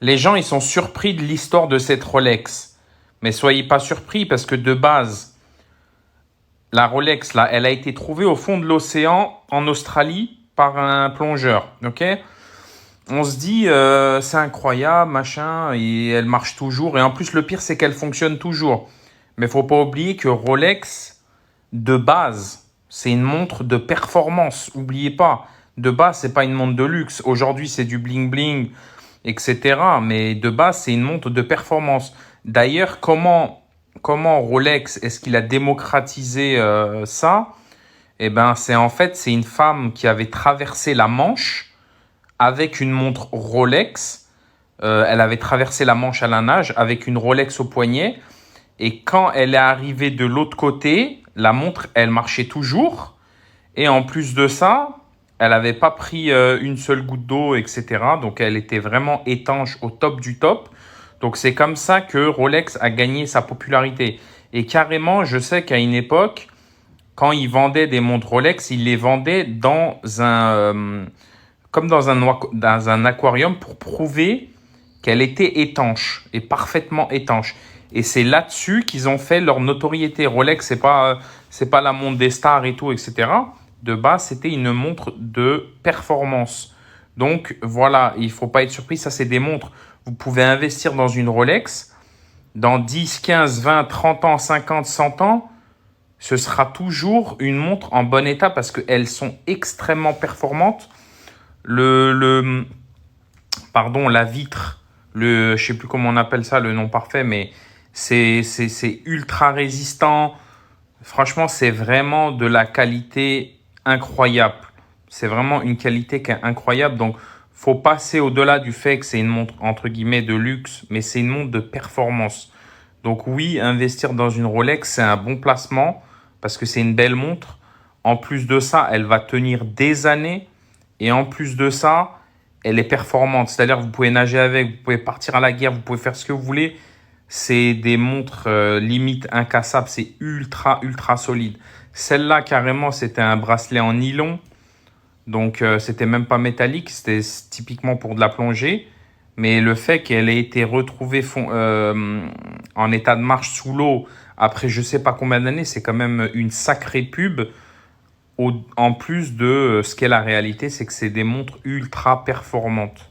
Les gens, ils sont surpris de l'histoire de cette Rolex. Mais soyez pas surpris parce que de base, la Rolex, là, elle a été trouvée au fond de l'océan en Australie par un plongeur. Ok? On se dit, c'est incroyable, machin, et elle marche toujours. Et en plus, le pire, c'est qu'elle fonctionne toujours. Mais faut pas oublier que Rolex, de base, c'est une montre de performance. Oubliez pas. De base, c'est pas une montre de luxe. Aujourd'hui, c'est du bling bling, etc. Mais de base, c'est une montre de performance. D'ailleurs, comment Rolex, est-ce qu'il a démocratisé ça? Eh ben, c'est une femme qui avait traversé la Manche avec une montre Rolex. Elle avait traversé la Manche à la nage avec une Rolex au poignet. Et quand elle est arrivée de l'autre côté, la montre, elle marchait toujours. Et en plus de ça, elle n'avait pas pris une seule goutte d'eau, etc. Donc, elle était vraiment étanche au top du top. Donc, c'est comme ça que Rolex a gagné sa popularité. Et carrément, je sais qu'à une époque, quand ils vendaient des montres Rolex, ils les vendaient comme dans un aquarium pour prouver qu'elle était étanche et parfaitement étanche. Et c'est là-dessus qu'ils ont fait leur notoriété. Rolex, c'est pas la montre des stars et tout, etc. De base, c'était une montre de performance. Donc voilà, il faut pas être surpris. Ça, c'est des montres. Vous pouvez investir dans une Rolex. Dans 10, 15, 20, 30 ans, 50, 100 ans, ce sera toujours une montre en bon état parce qu'elles sont extrêmement performantes. La vitre, je sais plus comment on appelle ça, le nom parfait, mais c'est ultra résistant. Franchement, c'est vraiment de la qualité incroyable. C'est vraiment une qualité qui est incroyable. Donc, faut passer au-delà du fait que c'est une montre entre guillemets de luxe, mais c'est une montre de performance. Donc oui, investir dans une Rolex, c'est un bon placement parce que c'est une belle montre. En plus de ça, elle va tenir des années. Et en plus de ça, elle est performante. C'est-à-dire que vous pouvez nager avec, vous pouvez partir à la guerre, vous pouvez faire ce que vous voulez. C'est des montres limite incassables. C'est ultra, ultra solide. Celle-là, carrément, c'était un bracelet en nylon. Donc, c'était même pas métallique. C'était typiquement pour de la plongée. Mais le fait qu'elle ait été retrouvée en état de marche sous l'eau après je sais pas combien d'années, c'est quand même une sacrée pub. En plus de ce qu'est la réalité, c'est que c'est des montres ultra performantes.